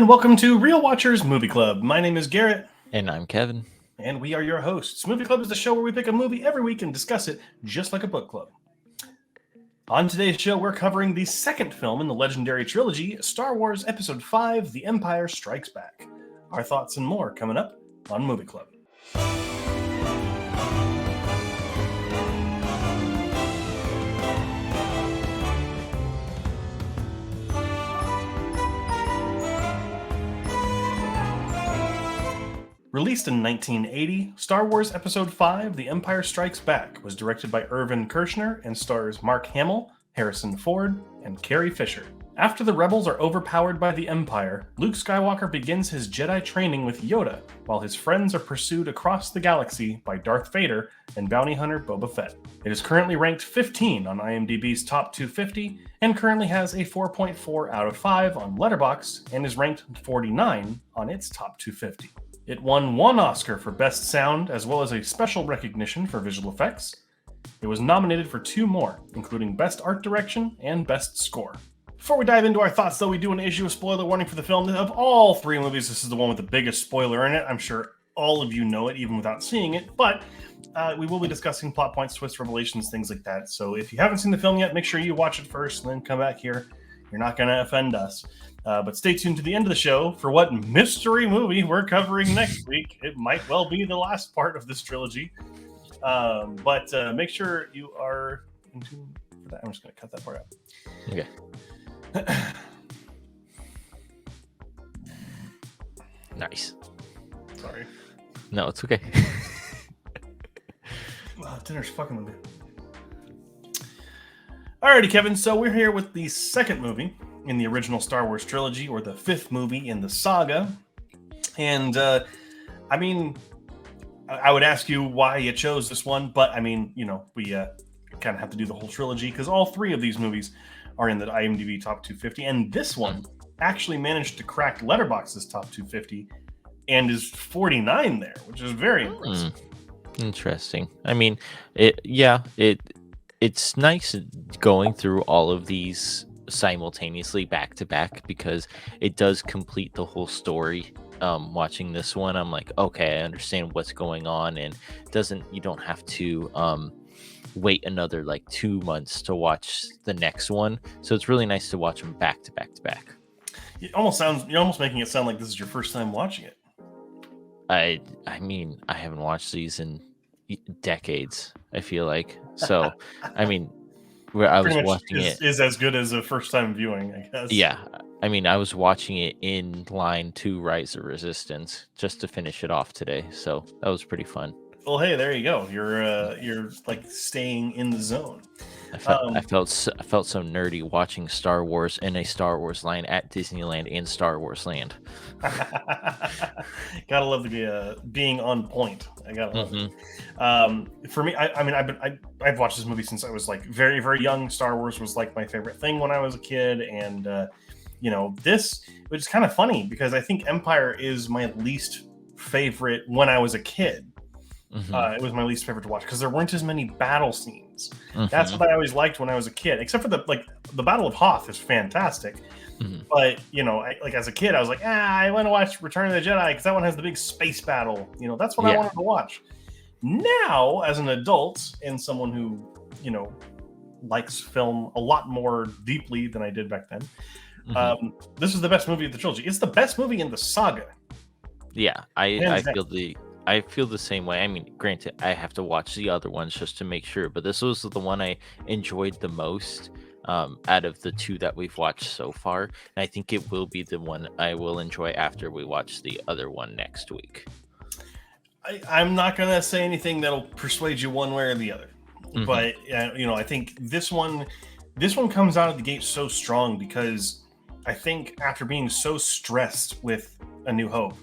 And welcome to Real Watchers Movie Club. My name is Garrett. And I'm Kevin. And we are your hosts. Movie Club is the show where we pick a movie every week and discuss it just like a book club. On today's show, we're covering the second film in the legendary trilogy, Star Wars Episode 5, The Empire Strikes Back. Our thoughts and more coming up on Movie Club. Released in 1980, Star Wars Episode 5, The Empire Strikes Back was directed by Irvin Kershner and stars Mark Hamill, Harrison Ford, and Carrie Fisher. After the rebels are overpowered by the Empire, Luke Skywalker begins his Jedi training with Yoda, while his friends are pursued across the galaxy by Darth Vader and bounty hunter Boba Fett. It is currently ranked 15 on IMDb's Top 250 and currently has a 4.4 out of 5 on Letterboxd and is ranked 49 on its Top 250. It won 1 Oscar for Best Sound, as well as a special recognition for visual effects. It was nominated for 2 more, including Best Art Direction and Best Score. Before we dive into our thoughts, though, we do want to issue a spoiler warning for the film. Of all 3 movies, this is the one with the biggest spoiler in it. I'm sure all of you know it, even without seeing it, but we will be discussing plot points, twists, revelations, things like that. So if you haven't seen the film yet, make sure you watch it first and then come back here. You're not going to offend us. But stay tuned to the end of the show for what mystery movie we're covering next week. It might well be the last part of this trilogy. But make sure you are in tune for that. I'm just going to cut that part out. Okay. Nice. Sorry. No, it's okay. Dinner's fucking with me. Alrighty, Kevin. So we're here with the second movie in the original Star Wars trilogy, or the 5th movie in the saga. And, I mean, I would ask you why you chose this one, but, I mean, you know, we kind of have to do the whole trilogy, because all 3 of these movies are in the IMDb Top 250, and this one actually managed to crack Letterboxd's Top 250, and is 49 there, which is very impressive. Interesting. I mean, it's nice going through all of these simultaneously back to back, because it does complete the whole story. Watching this one, I'm like, okay, I understand what's going on, and you don't have to wait another like 2 months to watch the next one. So it's really nice to watch them back to back to back. You're almost making it sound like this is your first time watching it. I mean, I haven't watched these in decades, I feel like. So I mean, where I was watching it is as good as a first time viewing, I guess. Yeah, I mean, I was watching it in line to Rise of Resistance just to finish it off today, so that was pretty fun. Well, hey, there you go. You're like staying in the zone. I felt so nerdy watching Star Wars in a Star Wars line at Disneyland in Star Wars Land. Gotta love the being on point. I gotta love it. For me, I mean, I've watched this movie since I was like very, very young. Star Wars was like my favorite thing when I was a kid, and this, which is kind of funny because I think Empire is my least favorite when I was a kid. It was my least favorite to watch because there weren't as many battle scenes. That's what I always liked when I was a kid, except for the Battle of Hoth is fantastic. But as a kid, I was like, I want to watch Return of the Jedi because that one has the big space battle. That's what I wanted to watch. Now, as an adult and someone who likes film a lot more deeply than I did back then, this is the best movie of the trilogy. It's the best movie in the saga. Yeah, I feel the same way. I mean, granted, I have to watch the other ones just to make sure, but this was the one I enjoyed the most out of the 2 that we've watched so far. And I think it will be the one I will enjoy after we watch the other one next week. I'm not going to say anything that'll persuade you one way or the other. But, I think this one comes out of the gate so strong because I think after being so stressed with A New Hope,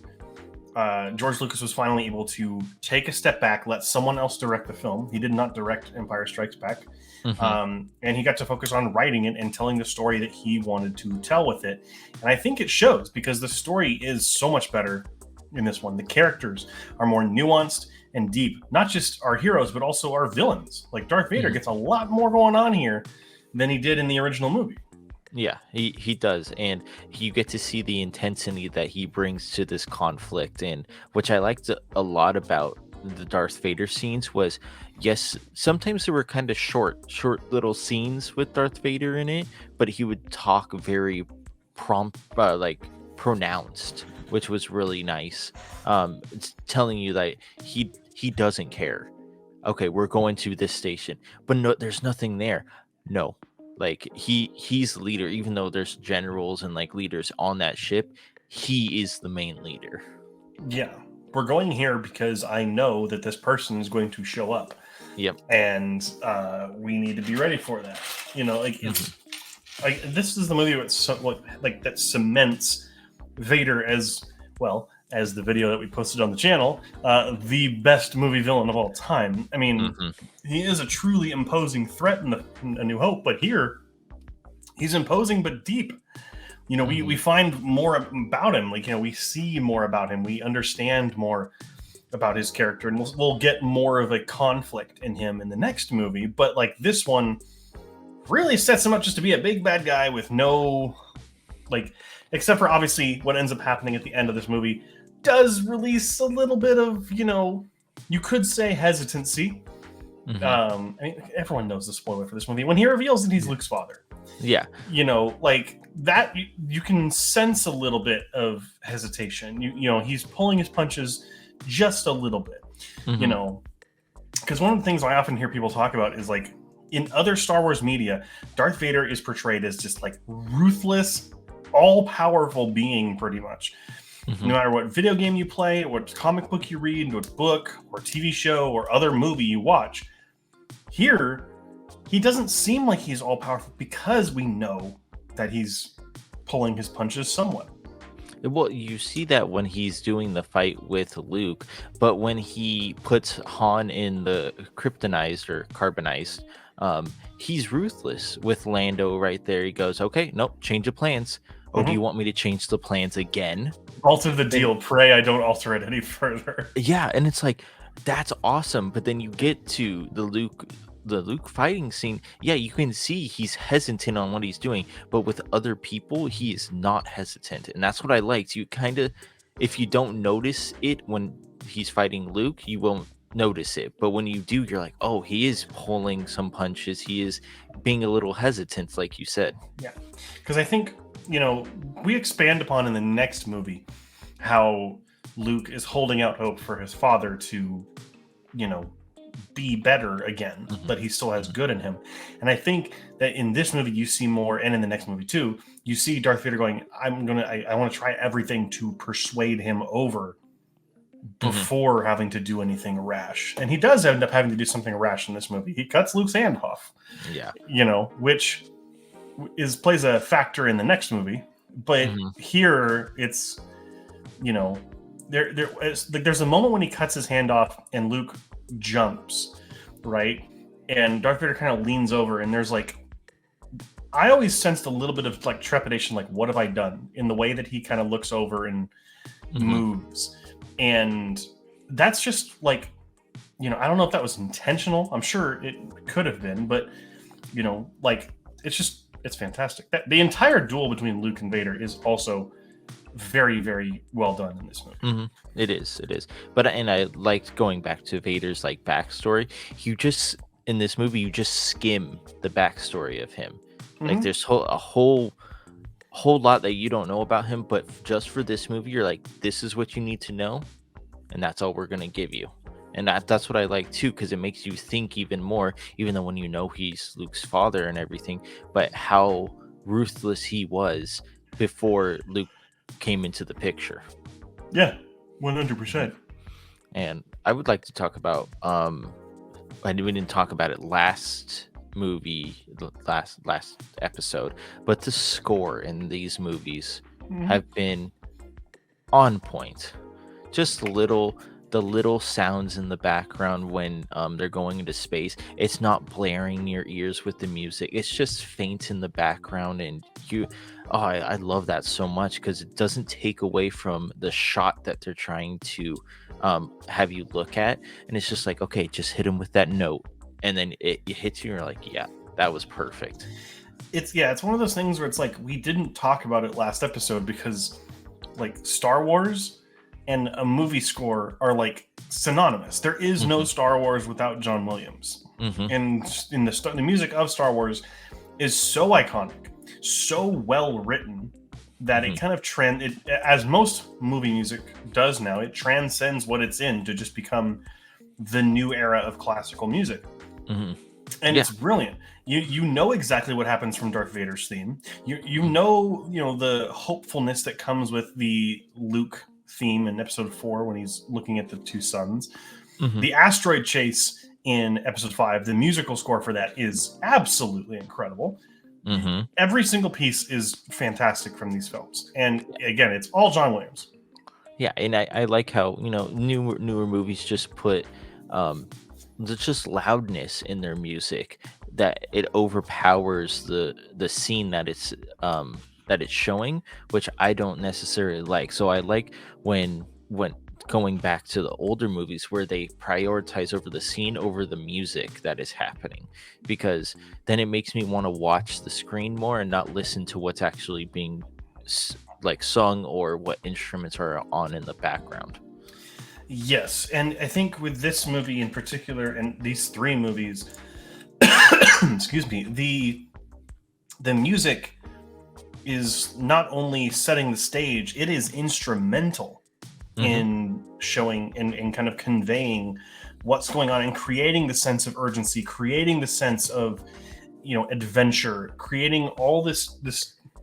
George Lucas was finally able to take a step back, let someone else direct the film. He did not direct Empire Strikes Back. And he got to focus on writing it and telling the story that he wanted to tell with it. And I think it shows because the story is so much better in this one. The characters are more nuanced and deep. Not just our heroes, but also our villains. Like Darth Vader gets a lot more going on here than he did in the original movie. Yeah, he does, and you get to see the intensity that he brings to this conflict, and which I liked a lot about the Darth Vader scenes was, yes, sometimes there were kind of short little scenes with Darth Vader in it, but he would talk very prompt, like pronounced, which was really nice. It's telling you that he doesn't care. Okay, we're going to this station, but no, there's nothing there. No, like he's the leader, even though there's generals and like leaders on that ship. He is the main leader. Yeah, we're going here because I know that this person is going to show up, Yep. and we need to be ready for that. Like Hmm. it's like this is the movie that's like that cements Vader as well as the video that we posted on the channel, the best movie villain of all time. I mean, Hmm. he is a truly imposing threat in A New Hope, but here he's imposing but deep. We Hmm. find more about him. Like, we see more about him. We understand more about his character, and we'll get more of a conflict in him in the next movie. But like this one really sets him up just to be a big bad guy with no, like, except for obviously what ends up happening at the end of this movie does release a little bit of, you could say hesitancy. Hmm. I mean, everyone knows the spoiler for this movie when he reveals that he's Yeah. Luke's father. Yeah. Like that, you can sense a little bit of hesitation. He's pulling his punches just a little bit. You Hmm. know, because one of the things I often hear people talk about is like in other Star Wars media, Darth Vader is portrayed as just like ruthless, all powerful being, pretty much. Hmm. No matter what video game you play, what comic book you read, what book or TV show or other movie you watch, here he doesn't seem like he's all powerful because we know that he's pulling his punches somewhat. Well, you see that when he's doing the fight with Luke, but when he puts Han in the kryptonized or carbonized, he's ruthless with Lando right there. He goes, "Okay, nope, change of plans. Oh, do you Mhm. want me to change the plans again?" Alter the And deal. Pray I don't alter it any further. yeah, and it's like that's awesome. But then you get to the Luke fighting scene. Yeah, you can see he's hesitant on what he's doing, but with other people, he is not hesitant. And that's what I liked. You kind of, if you don't notice it when he's fighting Luke, you won't notice it. But when you do, you're like, oh, he is pulling some punches. He is being a little hesitant, like you said. Yeah. Because I think, we expand upon in the next movie how Luke is holding out hope for his father to, you know, be better again, Hmm. but he still has Hmm. good in him. And I think that in this movie you see more, and in the next movie too, you see Darth Vader going, I want to try everything to persuade him over Hmm. before having to do anything rash. And he does end up having to do something rash in this movie. He cuts Luke's hand off, Yeah. which is plays a factor in the next movie. But Hmm. here it's, you know, there's a moment when he cuts his hand off and Luke jumps, right? And Darth Vader kind of leans over, and there's like, I always sensed a little bit of like trepidation, like, what have I done, in the way that he kind of looks over and Hmm. moves. And that's just like, I don't know if that was intentional. I'm sure it could have been, but like, it's fantastic. The entire duel between Luke and Vader is also very, very well done in this movie. Hmm. It is. It is. But and I liked going back to Vader's like backstory. You just in this movie, you just skim the backstory of him. Like Hmm. there's a whole lot that you don't know about him, but just for this movie, you're like, this is what you need to know, and that's all we're gonna give you. And that's what I like too, because it makes you think even more, even though when you know he's Luke's father and everything, but how ruthless he was before Luke came into the picture. Yeah, Mhm. 100%. And I would like to talk about I we didn't talk about it last movie, the last episode, but the score in these movies Hmm. have been on point. Just the little sounds in the background when they're going into space. It's not blaring in your ears with the music. It's just faint in the background, and I love that so much because it doesn't take away from the shot that they're trying to have you look at, and it's just like, okay, just hit him with that note, and then it hits you. And you're like, yeah, that was perfect. it's one of those things where it's like we didn't talk about it last episode because like Star Wars and a movie score are like synonymous. There is no Star Wars without John Williams. And in the music of Star Wars is so iconic, so well written that it kind of as most movie music does now, it transcends what it's in to just become the new era of classical music. And it's brilliant. You know exactly what happens from Darth Vader's theme. You know the hopefulness that comes with the Luke theme in episode 4 when he's looking at the two suns. The asteroid chase in episode 5, the musical score for that is absolutely incredible. Every single piece is fantastic from these films, and again, it's all John Williams. Yeah, and I like how newer movies just put there's just loudness in their music that it overpowers the scene that it's showing, which I don't necessarily like. So I like when going back to the older movies where they prioritize over the scene over the music that is happening, because then it makes me want to watch the screen more and not listen to what's actually being like sung or what instruments are on in the background. Yes, and I think with this movie in particular, and these 3 movies, excuse me, the music is not only setting the stage, it is instrumental in showing and kind of conveying what's going on and creating the sense of urgency, creating the sense of adventure, creating all this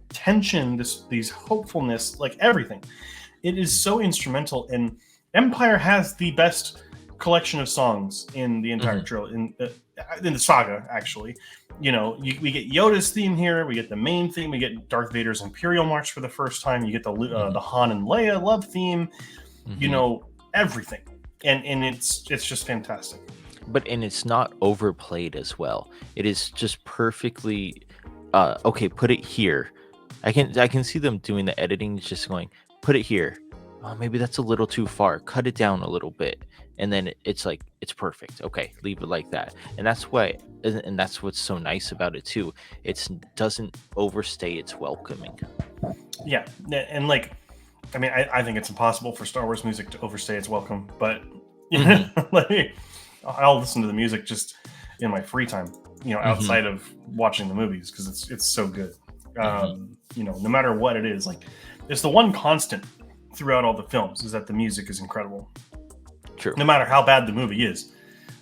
tension, these hopefulness, like everything. It is so instrumental, and Empire has the best collection of songs in the entire trilogy, in the saga, actually. We get Yoda's theme here, we get the main theme, we get Darth Vader's Imperial March for the first time, you get the Han and Leia love theme, everything. And it's just fantastic. But it's not overplayed as well. It is just perfectly okay, put it here. I can see them doing the editing, just going, put it here. Maybe that's a little too far. Cut it down a little bit, and then it's like it's perfect. Okay, leave it like that. And that's what's so nice about it too. It doesn't overstay its welcoming. Yeah, and like, I mean, I think it's impossible for Star Wars music to overstay its welcome. But like, I'll listen to the music just in my free time, outside of watching the movies because it's so good. No matter what it is, like, it's the one constant throughout all the films is that the music is incredible. True. No matter how bad the movie is,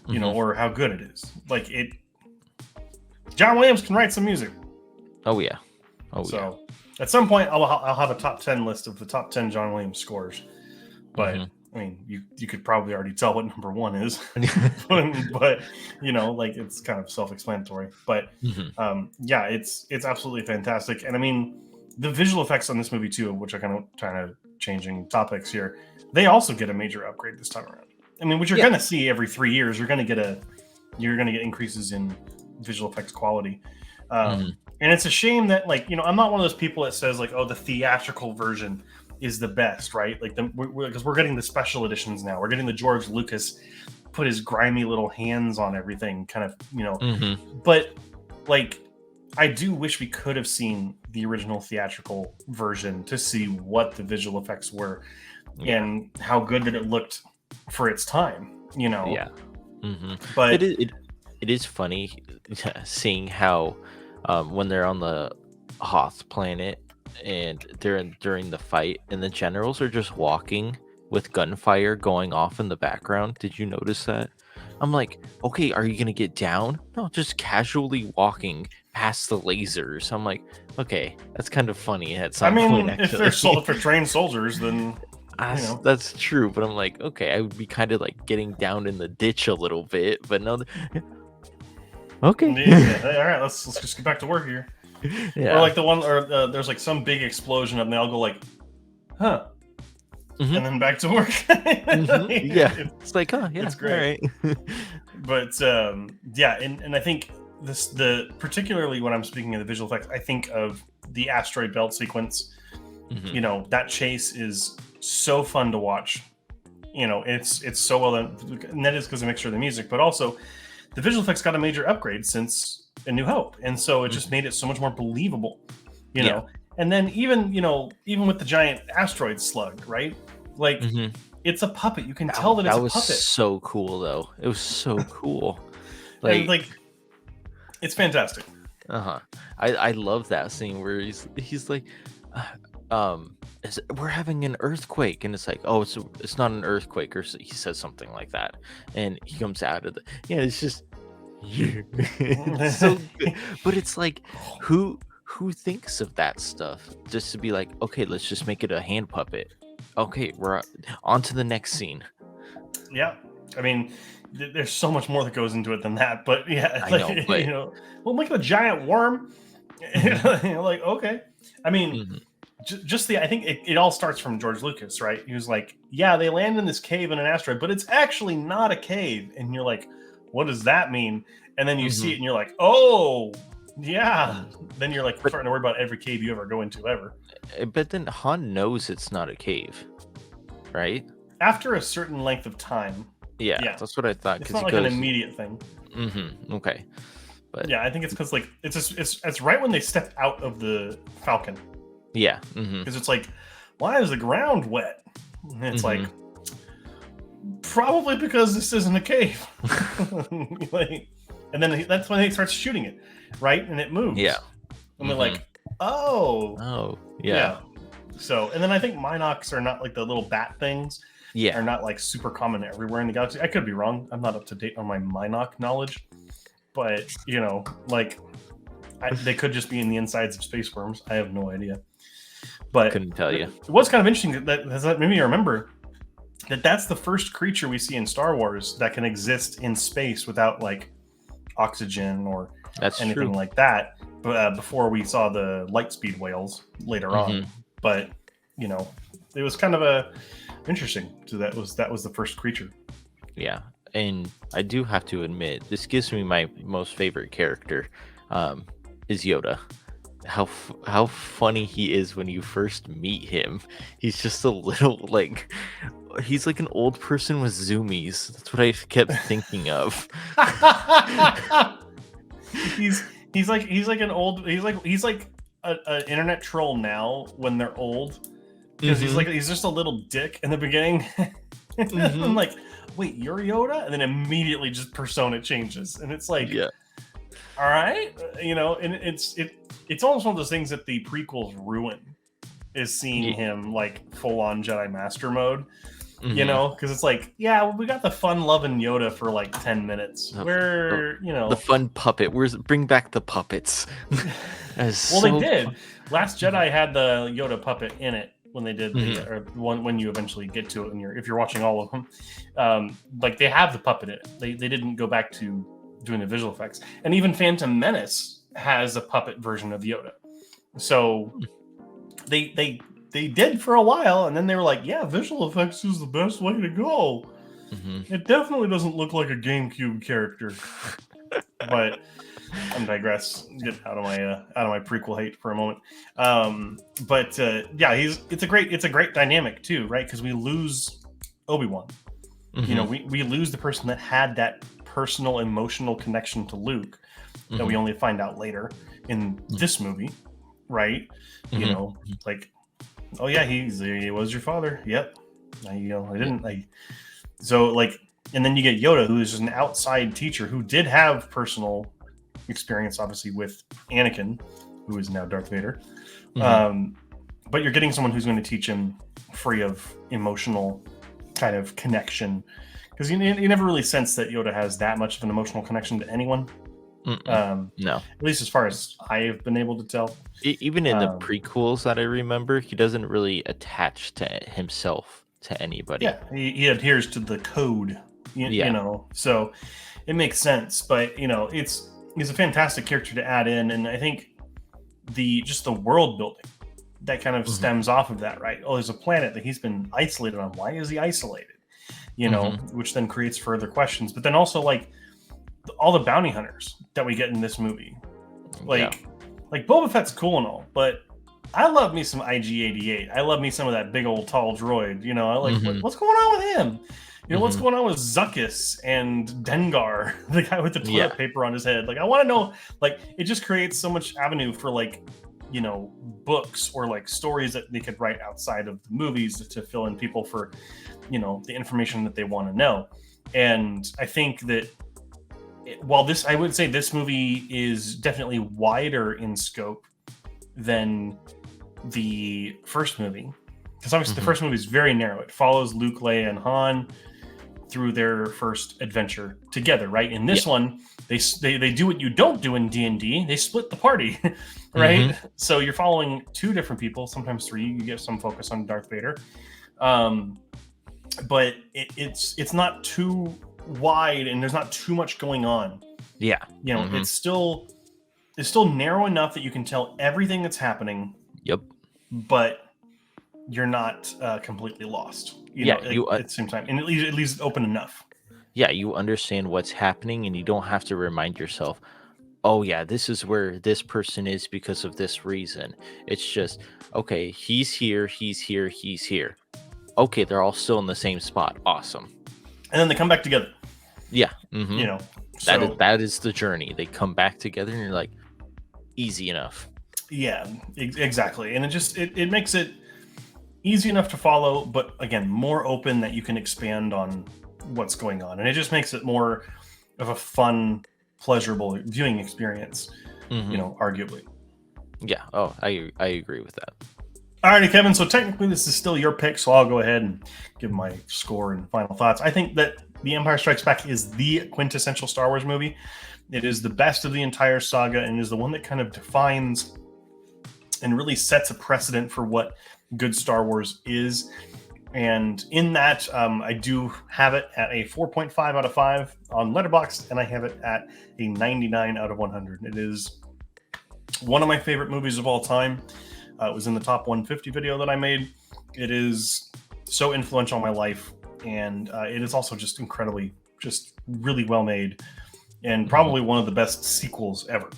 or how good it is. Like John Williams can write some music. Oh yeah. So at some point I'll have a top 10 list of the top 10 John Williams scores. But I mean, you could probably already tell what number 1 is. but like, it's kind of self-explanatory. But yeah, it's absolutely fantastic. And I mean, the visual effects on this movie too, which I kind of changing topics here, they also get a major upgrade this time around. I mean, which you're going to see every 3 years. You're going to get increases in visual effects quality. And it's a shame that, like, I'm not one of those people that says, like, oh, the theatrical version is the best, right? Like, because we're getting the special editions now. We're getting the George Lucas put his grimy little hands on everything, kind of, But like, I do wish we could have seen the original theatrical version to see what the visual effects were and how good that it looked for its time, Yeah. But it is funny seeing how when they're on the Hoth planet and they're during the fight and the generals are just walking with gunfire going off in the background. Did you notice that? I'm like, okay, are you gonna get down? No, just casually walking past the lasers. I'm like, okay, that's kind of funny at some point. Actually, if they're trained soldiers, then that's true. But I'm like, okay, I would be kind of like getting down in the ditch a little bit, but no. Okay, all right, let's just get back to work here. Yeah. Or like the one, or there's like some big explosion, and they all go like, huh. And then back to work. Yeah, it's like, oh yeah, it's great. All right. But yeah, and I think particularly when I'm speaking of the visual effects, I think of the asteroid belt sequence. That chase is so fun to watch. It's so well done, and that is because of a mixture of the music, but also the visual effects got a major upgrade since in New Hope, and so it just made it so much more believable, you Yeah. know. And then even even with the giant asteroid slug, right? Like it's a puppet. You can tell that it's a was puppet. so cool, though. It was so cool. And like it's fantastic. I love that scene where he's like, we're having an earthquake, and it's like, oh, it's not an earthquake, or he says something like that, and he comes out of it's just it's so good. But it's like, who thinks of that stuff just to be like, okay, let's just make it a hand puppet. Okay, we're on to the next scene. Yeah, I mean, there's so much more that goes into it than that, but yeah, I know, but we'll make it a giant worm. Like, okay, I mean, just I think it all starts from George Lucas, right? He was like, yeah, they land in this cave in an asteroid, but it's actually not a cave, and you're like, what does that mean? And then you see it, and you're like, oh, yeah. Then you're like starting to worry about every cave you ever go into ever. But then Han knows it's not a cave, right? After a certain length of time. Yeah, that's what I thought. It's not like an immediate thing. Okay. But yeah, I think it's because like it's right when they step out of the Falcon. Yeah. Because it's like, why is the ground wet? And it's like, probably because this isn't a cave. And then that's when he starts shooting it, right? And it moves. Yeah. And they're like, oh, yeah. So, and then I think Minox are not like the little bat things. Yeah. Are not like super common everywhere in the galaxy. I could be wrong. I'm not up to date on my Minox knowledge, but like they could just be in the insides of space worms. I have no idea. But couldn't tell you. It was kind of interesting that made me remember that's the first creature we see in Star Wars that can exist in space without like oxygen or anything like that. But before we saw the Lightspeed whales later on, but it was kind of interesting. So that was the first creature. Yeah, and I do have to admit, this gives me my most favorite character, is Yoda. How funny he is when you first meet him. He's just a little he's like an old person with zoomies. That's what I kept thinking of. he's like an internet troll now when they're old, because he's just a little dick in the beginning. I'm like, wait, you're Yoda? And then immediately just persona changes, and it's like, yeah, all right, and it's almost one of those things that the prequels ruin, is seeing him like full on Jedi Master mode. Because it's like, yeah, we got the fun loving Yoda for like 10 minutes. The fun puppet. Bring back the puppets. They did. Last Jedi had the Yoda puppet in it when they did or when you eventually get to it, if you're watching all of them. Like they have the puppet in it. They didn't go back to doing the visual effects. And even Phantom Menace has a puppet version of Yoda. So they did for a while, and then they were like, yeah, visual effects is the best way to go. It definitely doesn't look like a GameCube character. But I'm digress. Get out of my prequel hate for a moment. It's a great dynamic too, right? Because we lose Obi-Wan. We lose the person that had that personal emotional connection to Luke that we only find out later in this movie, right? Like, oh yeah, he was your father. Yep. I didn't. So like, and then you get Yoda, who is just an outside teacher who did have personal experience, obviously, with Anakin, who is now Darth Vader. But you're getting someone who's going to teach him free of emotional kind of connection, because you never really sense that Yoda has that much of an emotional connection to anyone. No, at least as far as I have been able to tell. Even in the prequels that I remember, he doesn't really attach to himself to anybody. Yeah, he adheres to the code. So it makes sense. But he's a fantastic character to add in, and I think the world building that kind of stems off of that, right? Oh, there's a planet that he's been isolated on. Why is he isolated? Which then creates further questions. But then also like all the bounty hunters that we get in this movie, like Boba Fett's cool and all, but I love me some IG-88. I love me some of that big old tall droid. You know, I like Mhm. what's going on with him. You know, what's Mhm. going on with Zuckuss and Dengar, the guy with the Yeah. toilet paper on his head? Like, I want to know. Like, it just creates so much avenue for like, you know, books or like stories that they could write outside of the movies to fill in people for, you know, the information that they want to know. And I think that while this, I would say this movie is definitely wider in scope than the first movie, because obviously the Mhm. first movie is very narrow. It follows Luke, Leia, and Han through their first adventure together, right? In Yeah. this one, they do what you don't do in D&D. They split the party, right? Mhm. So you're following two different people, sometimes three. You get some focus on Darth Vader, um, but it's not too wide, and there's not too much going on. Yeah. You know, Mhm. it's still narrow enough that you can tell everything that's happening, Yep. but you're not completely lost. You Yeah, know, you at the same time, and at least open enough. yeah, you understand what's happening and you don't have to remind yourself, "Oh yeah, this is where this person is because of this reason." It's just, "Okay, he's here, he's here, he's here." Okay, they're all still in the same spot. Awesome. And then they come back together. Yeah. You know, That is so that is the journey. They come back together and you're like, easy enough. yeah, exactly. And it makes it easy enough to follow, but again, more open that you can expand on what's going on, and it just makes it more of a fun, pleasurable viewing experience. You Mhm. know, arguably. Yeah. Oh, I agree with that. Alrighty, Kevin. So technically, this is still your pick, so I'll go ahead and give my score and final thoughts. I think that The Empire Strikes Back is the quintessential Star Wars movie. It is the best of the entire saga, and is the one that kind of defines and really sets a precedent for what good Star Wars is. And in that, I do have it at a 4.5 out of 5 on Letterboxd, and I have it at a 99 out of 100. It is one of my favorite movies of all time. It was in the top 150 video that I made. It is so influential in my life, and it is also just incredibly, just really well made, and Mhm. probably one of the best sequels ever.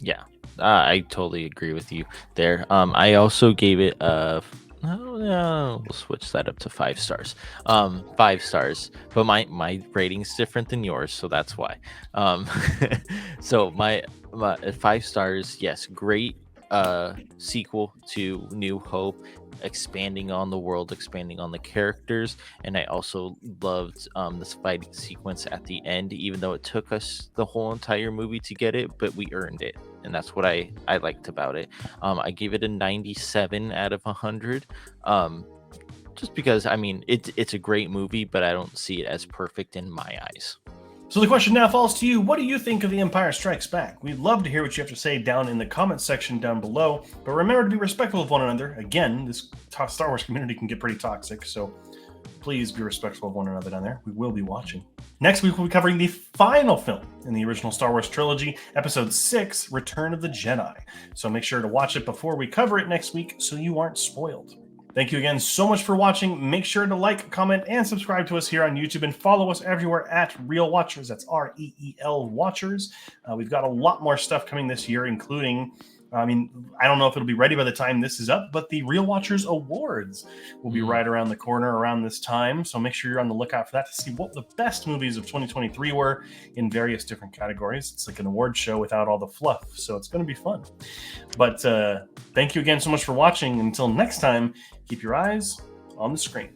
Yeah, I totally agree with you there. I also gave it a. No, no, we'll switch that up to 5 stars. 5 stars, but my rating's different than yours, so that's why. Um, so my 5 stars. Yes, great. Sequel to New Hope, expanding on the world, expanding on the characters, and I also loved this fighting sequence at the end, even though it took us the whole entire movie to get it, but we earned it, and that's what I liked about it. I gave it a 97 out of 100. Um, just because I mean it's a great movie, but I don't see it as perfect in my eyes. So the question now falls to you. What do you think of The Empire Strikes Back? We'd love to hear what you have to say down in the comments section down below. But remember to be respectful of one another. Again, this Star Wars community can get pretty toxic, so please be respectful of one another down there. We will be watching. Next week, we'll be covering the final film in the original Star Wars trilogy, Episode 6, Return of the Jedi. So make sure to watch it before we cover it next week so you aren't spoiled. Thank you again so much for watching. Make sure to like, comment, and subscribe to us here on YouTube, and follow us everywhere at Real Watchers. That's REEL Watchers. We've got a lot more stuff coming this year, including, I mean, I don't know if it'll be ready by the time this is up, but the Real Watchers Awards will be right around the corner around this time. So make sure you're on the lookout for that to see what the best movies of 2023 were in various different categories. It's like an award show without all the fluff, so it's going to be fun. But thank you again so much for watching. Until next time, keep your eyes on the screen.